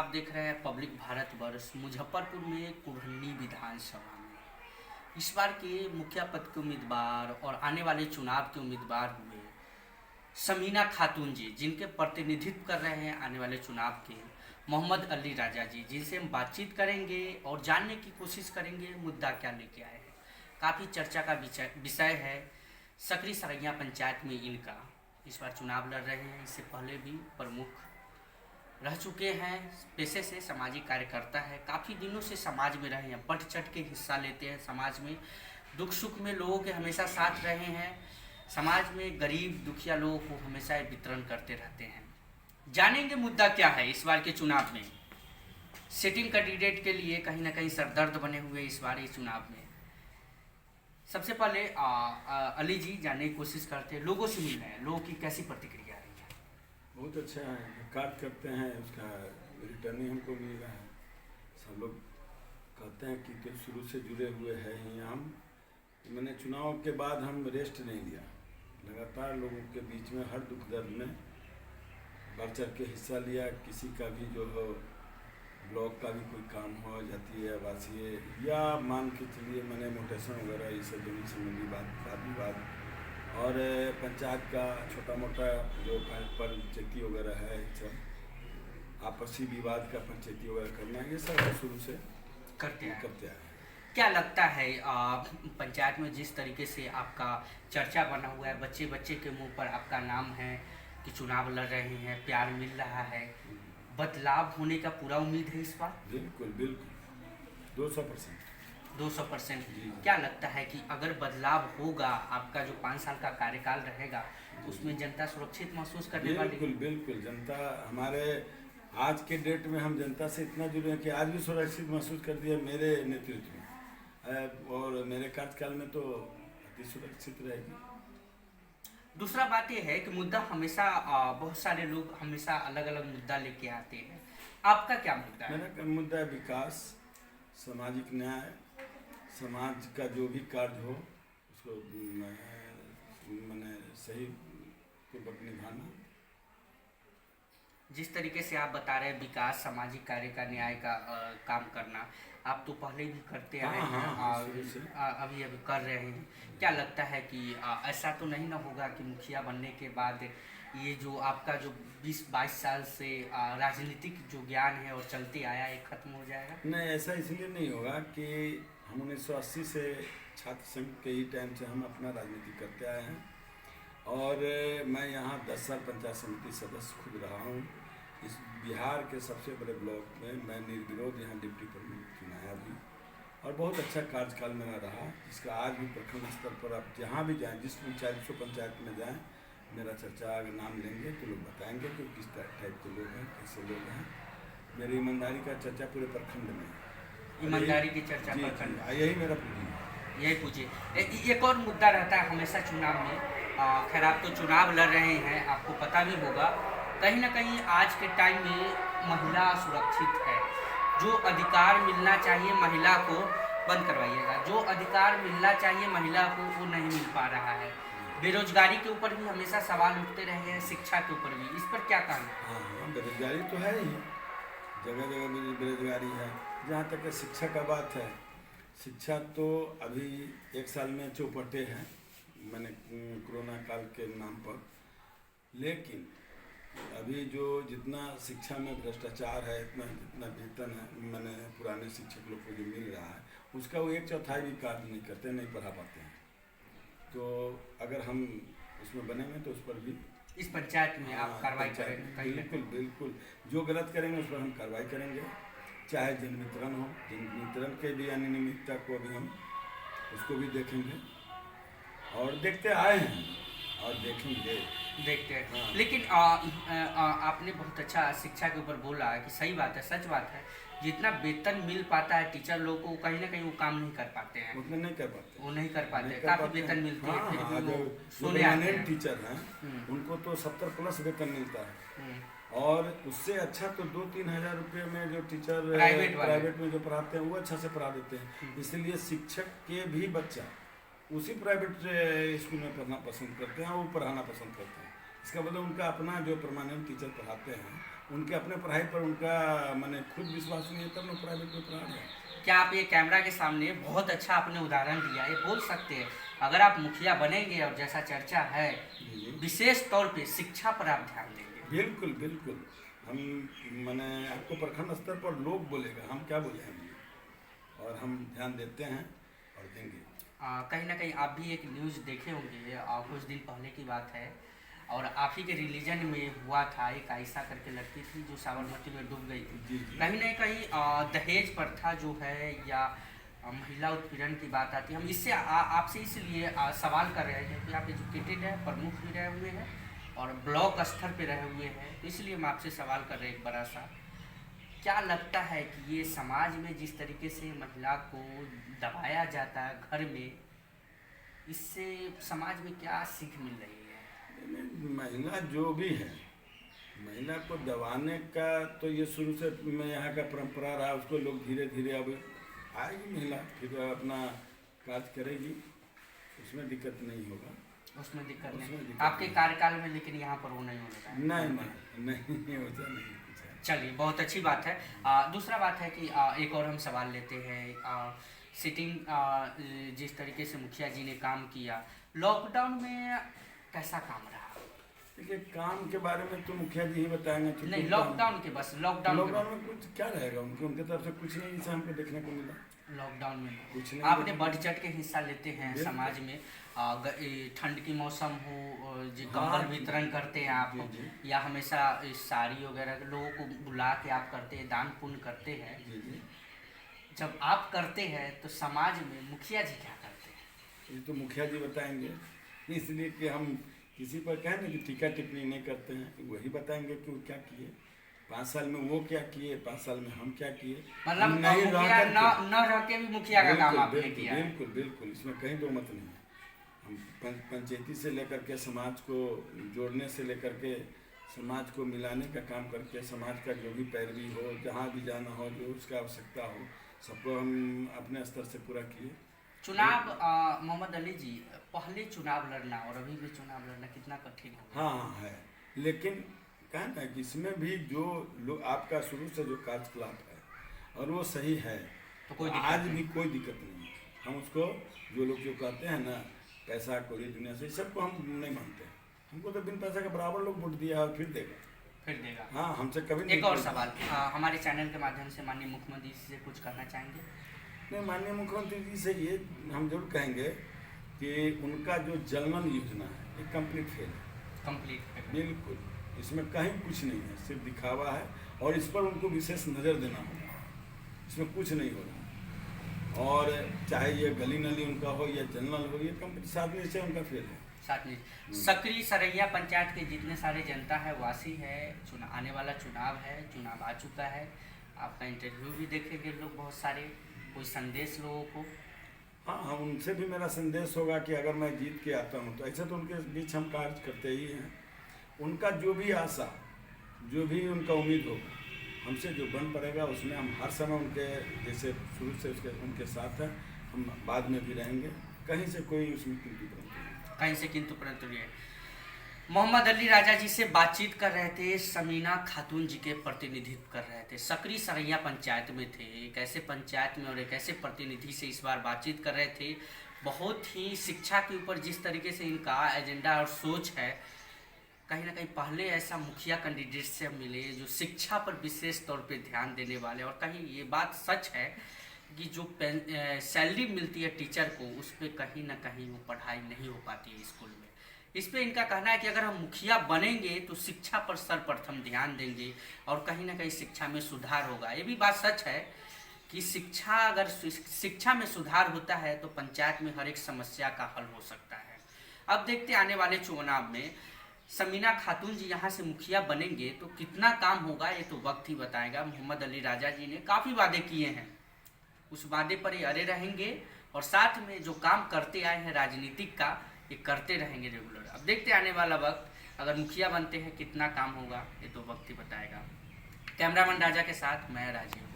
आप देख रहे हैं पब्लिक भारतवर्ष मुजफ्फरपुर में कुढ़नी विधानसभा में इस बार के मुखिया पद के उम्मीदवार और आने वाले चुनाव के उम्मीदवार हुए समीना खातून जी, जिनके प्रतिनिधित्व कर रहे हैं आने वाले चुनाव के मोहम्मद अली राजा जी, जिनसे हम बातचीत करेंगे और जानने की कोशिश करेंगे मुद्दा क्या लेके आए हैं। काफ़ी चर्चा का विषय है सकरी सरैया पंचायत में इनका इस बार चुनाव लड़ रहे हैं। इससे पहले भी प्रमुख रह चुके हैं, पेशे से सामाजिक कार्यकर्ता है, काफ़ी दिनों से समाज में रहे हैं, बढ़ चढ़ के हिस्सा लेते हैं, समाज में दुख सुख में लोगों के हमेशा साथ रहे हैं, समाज में गरीब दुखिया लोगों को हमेशा वितरण करते रहते हैं। जानेंगे मुद्दा क्या है इस बार के चुनाव में। सिटिंग कैंडिडेट के लिए कहीं ना कहीं सरदर्द बने हुए इस बार इस चुनाव में। सबसे पहले अली जी जानने की कोशिश करते हैं, लोगों से मिल रहे हैं, लोगों की कैसी प्रतिक्रिया रही है। बहुत अच्छा है, कार्य करते हैं, उसका रिटर्न ही हमको मिल रहा है। सब लोग कहते हैं कि तो शुरू से जुड़े हुए हैं ही हम। मैंने चुनाव के बाद हम रेस्ट नहीं लिया, लगातार लोगों के बीच में हर दुख दर्द में बढ़ चढ़ के हिस्सा लिया। किसी का भी जो हो ब्लॉक का भी कोई काम हो जाती है आवासीय या मान के चलिए मैंने मोटेशन वगैरह ये सब जमीन संबंधी बात विवाद और पंचायत का छोटा मोटा जो पंचायती वगैरह है, सब आपसी विवाद का पंचायती वगैरह करना, ये सब शुरू से करते हैं। क्या लगता है पंचायत में जिस तरीके से आपका चर्चा बना हुआ है, बच्चे बच्चे के मुंह पर आपका नाम है कि चुनाव लड़ रहे हैं, प्यार मिल रहा है, बदलाव होने का पूरा उम्मीद है इस बार? बिल्कुल 200%। क्या लगता है कि अगर बदलाव होगा, आपका जो 5 साल का कार्यकाल रहेगा उसमें जनता सुरक्षित महसूस करने वाली? बिल्कुल जनता हमारे आज के डेट में हम जनता से इतना जुड़े हैं कि आज भी सुरक्षित महसूस कर दिया मेरे नेतृत्व में और मेरे कार्यकाल में तो अति सुरक्षित रहेगी। दूसरा बात यह है कि मुद्दा हमेशा बहुत सारे लोग हमेशा अलग अलग मुद्दा लेके आते हैं, आपका क्या मुद्दा है? मेरा मुद्दा है विकास, सामाजिक न्याय, समाज का जो भी कार्य हो उसको मैंने सही पूर्वक निभाना। जिस तरीके से आप बता रहे हैं विकास, सामाजिक कार्य का, न्याय का काम करना, आप तो पहले भी करते आए हैं और अभी कर रहे हैं। क्या लगता है कि ऐसा तो नहीं ना होगा कि मुखिया बनने के बाद ये जो आपका जो 20-22 साल से राजनीतिक जो ज्ञान है और चलते आया है खत्म हो जाएगा? नहीं, ऐसा इसलिए नहीं होगा कि हम 1980 से छात्र संघ के ही टाइम से हम अपना राजनीति करते आए हैं और मैं यहाँ 10 साल पंचायत समिति सदस्य खुद रहा हूँ। इस बिहार के सबसे बड़े ब्लॉक में मैं निर्विरोध यहाँ डिप्टी प्रमुख चुनाया भी और बहुत अच्छा कार्यकाल मेरा रहा, जिसका आज भी प्रखंड स्तर पर आप जहाँ भी जाएँ, जिस पंचायत में जाएँ, मेरा चर्चा अगर नाम लेंगे तो लोग बताएंगे कि किस टाइप के लोग हैं, कैसे लोग हैं। मेरी ईमानदारी का चर्चा पूरे प्रखंड में, ईमानदारी की चर्चा प्रखंड, यही मेरा पूंजी, यही पूछिए। एक और मुद्दा रहता है हमेशा चुनाव में, खैर आप तो चुनाव लड़ रहे हैं, आपको पता भी होगा, कहीं ना कहीं आज के टाइम में महिला सुरक्षित है। जो अधिकार मिलना चाहिए महिला को, बंद करवाइएगा, जो अधिकार मिलना चाहिए महिला को वो नहीं मिल पा रहा है। बेरोजगारी के ऊपर भी हमेशा सवाल उठते रहे हैं, शिक्षा के ऊपर भी, इस पर क्या कहना? हाँ, बेरोजगारी तो है ही, जगह जगह बेरोजगारी है। जहाँ तक शिक्षा का बात है, शिक्षा तो अभी 1 साल में चौपटे हैं मैंने कोरोना काल के नाम पर, लेकिन अभी जो जितना शिक्षा में भ्रष्टाचार है, जितना वेतन है मैंने पुराने शिक्षक लोग को जो मिल रहा है उसका वो 1/4 भी कार्य नहीं करते, नहीं पढ़ा पाते हैं। तो अगर हम उसमें बनेंगे तो उस पर भी इस पंचायत में आप कार्रवाई करेंगे? बिल्कुल जो गलत करेंगे उस पर हम कार्रवाई करेंगे, चाहे जनवितरण हो, जनवितरण के भी अनियमितता को भी हम उसको भी देखेंगे और देखते आए हैं और देखेंगे, देखते हैं। हाँ। लेकिन आपने बहुत अच्छा शिक्षा के ऊपर बोला है कि सही बात है, सच बात है, जितना वेतन मिल पाता है टीचर लोग को कहीं ना कहीं वो काम नहीं कर पाते हैं, उतना नहीं कर पाते, वो नहीं कर पाते, काफी वेतन मिलती है, फिर भी वो सोने आते हैं। टीचर हैं उनको तो 70+ वेतन मिलता है और उससे अच्छा तो 2-3 हज़ार रुपये में जो टीचर प्राइवेट में जो पढ़ाते हैं वो अच्छा से पढ़ा देते हैं। इसलिए शिक्षक के भी बच्चा उसी प्राइवेट स्कूल में पढ़ना पसंद करते हैं, वो पढ़ाना पसंद करते हैं। इसका मतलब उनका अपना जो परमानेंट टीचर पढ़ाते हैं उनके अपने पढ़ाई पर उनका मैंने खुद विश्वास नहीं है, तब मैं प्राइवेट में पढ़ा रहा हूँ। क्या आप ये कैमरा के सामने बहुत अच्छा आपने उदाहरण दिया, ये बोल सकते हैं अगर आप मुखिया बनेंगे और जैसा चर्चा है जी। विशेष तौर पे शिक्षा पर आप ध्यान देंगे? बिल्कुल बिल्कुल। हम मैंने आपको प्रखंड स्तर पर लोग बोलेगा, हम क्या बोले हैं, और हम ध्यान देते हैं और देंगे। कहीं ना कहीं आप भी एक न्यूज़ देखे होंगे, कुछ दिन पहले की बात है, और आप ही के रिलीजन में हुआ था, एक आयशा करके लड़की थी जो साबरमती में डूब गई थी। जी। कहीं ना कहीं दहेज प्रथा जो है या महिला उत्पीड़न की बात आती है, हम इससे आपसे इसलिए सवाल कर रहे हैं कि आप एजुकेटेड हैं, प्रमुख भी रहे हुए हैं और ब्लॉक स्तर पे रहे हुए हैं, तो इसलिए हम आपसे सवाल कर रहे हैं एक बड़ा सा, क्या लगता है कि ये समाज में जिस तरीके से महिला को दबाया जाता है घर में, इससे समाज में क्या सीख मिल रही है? महिला जो भी है, महिला को दबाने का तो ये शुरू से मैं यहाँ का परंपरा रहा, उसको लोग धीरे धीरे अब आएगी महिला, फिर अपना कार्य करेगी, उसमें दिक्कत नहीं होगा। उसमें दिक्कत उसमें नहीं दिक्कत आपके नहीं। कार्यकाल में, लेकिन यहाँ पर वो नहीं हो रहा है। नहीं वैसा नहीं कुछ है। चलिए, बहुत अच्छी बात है। दूसरा बात है कि एक और हम सवाल लेते हैं, सिटिंग जिस तरीके से मुखिया जी ने काम किया, लॉकडाउन में कैसा काम रहा? देखिए, काम के बारे में तो मुखिया जी ही बताएंगे। नहीं, लॉकडाउन के बस लॉकडाउन में कुछ क्या रहेगा, उनके तरफ से कुछ नहीं जैसे हमको देखने को मिला। लॉकडाउन में कुछ नहीं, आपने बढ़ चढ़ के हिस्सा लेते हैं समाज में, ठंड की मौसम हो जो कंबल वितरण करते हैं आप, या हमेशा साड़ी वगैरह लोगों को बुला के आप करते हैं, दान पुण्य करते हैं। जी। जब आप करते हैं तो समाज में मुखिया जी क्या करते हैं? ये तो मुखिया जी बताएंगे, इसलिए कि हम किसी पर कहें ना कि टीका टिप्पणी नहीं करते हैं, वही बताएंगे कि वो क्या किए 5 साल में, वो क्या किए 5 साल में, हम क्या किए। मतलब मुखिया न रह के भी मुखिया का काम आपने किया है। बिल्कुल बिल्कुल, इसमें कहीं दो मत नहीं है। हम पंचायती से लेकर के समाज को जोड़ने से लेकर के समाज को मिलाने का काम करके, समाज का जो भी पैरवी हो, जहाँ भी जाना हो, जो उसका आवश्यकता हो, सबको हम अपने स्तर से पूरा किए। चुनाव मोहम्मद अली जी, पहले चुनाव लड़ना और अभी भी चुनाव लड़ना कितना कठिन है? हाँ है, लेकिन कहना है कि इसमें भी जो लोग आपका शुरू से जो कार्यकलाप है और वो सही है, तो कोई आज भी कोई दिक्कत नहीं है। हम उसको, जो लोग जो कहते हैं ना पैसा कोई दुनिया से, सबको हम नहीं मानते। हमको तो बिन पैसा के बराबर लोग वोट दिया और फिर देगा। हाँ, हमसे कभी नहीं। एक और सवाल, हमारे चैनल के माध्यम से माननीय मुख्यमंत्री जी से कुछ कहना चाहेंगे? नहीं, माननीय मुख्यमंत्री जी से ये हम जरूर कहेंगे कि उनका जो जलमन योजना है ये कंप्लीट फेल है। कंप्लीट बिल्कुल, इसमें कहीं कुछ नहीं है, सिर्फ दिखावा है, और इस पर उनको विशेष नज़र देना होगा। इसमें कुछ नहीं हो रहा, और चाहे ये गली नली उनका हो या जनरल हो, ये कंप्लीट 7 में से उनका फेल है। सकरी सरैया पंचायत के जितने सारे जनता है, वासी है, आने वाला चुनाव है, चुनाव आ चुका है, आपका इंटरव्यू भी देखेंगे लोग बहुत सारे, कोई संदेश लोगों को? हाँ, उनसे भी मेरा संदेश होगा कि अगर मैं जीत के आता हूँ तो ऐसे तो उनके बीच हम कार्य करते ही हैं। उनका जो भी आशा, जो भी उनका उम्मीद होगा, हमसे जो बन पड़ेगा उसमें हम हर समय उनके जैसे शुरू से उनके साथ हैं, हम बाद में भी रहेंगे। कहीं से कोई उसमें किंतु परंतु नहीं है। मोहम्मद अली राजा जी से बातचीत कर रहे थे, समीना खातून जी के प्रतिनिधित्व कर रहे थे, सकरी सरैया पंचायत में थे, एक ऐसे पंचायत में और एक ऐसे प्रतिनिधि से इस बार बातचीत कर रहे थे। बहुत ही शिक्षा के ऊपर जिस तरीके से इनका एजेंडा और सोच है, कहीं ना कहीं पहले ऐसा मुखिया कैंडिडेट से मिले जो शिक्षा पर विशेष तौर पे ध्यान देने वाले, और कहीं ये बात सच है कि जो सैलरी मिलती है टीचर को, उस पर कहीं ना कहीं वो पढ़ाई नहीं हो पाती है स्कूल में। इस पे इनका कहना है कि अगर हम मुखिया बनेंगे तो शिक्षा पर सर्वप्रथम ध्यान देंगे और कहीं ना कहीं शिक्षा में सुधार होगा। ये भी बात सच है कि अगर शिक्षा में सुधार होता है तो पंचायत में हर एक समस्या का हल हो सकता है। अब देखते आने वाले चुनाव में समीना खातून जी यहाँ से मुखिया बनेंगे तो कितना काम होगा, ये तो वक्त ही बताएगा। मोहम्मद अली राजा जी ने काफ़ी वादे किए हैं, उस वादे पर ये अड़े रहेंगे और साथ में जो काम करते आए हैं राजनीतिक का, ये करते रहेंगे रेगुलर। अब देखते आने वाला वक्त, अगर मुखिया बनते हैं कितना काम होगा, ये तो वक्त ही बताएगा। कैमरामैन राजा के साथ मैं राजीव।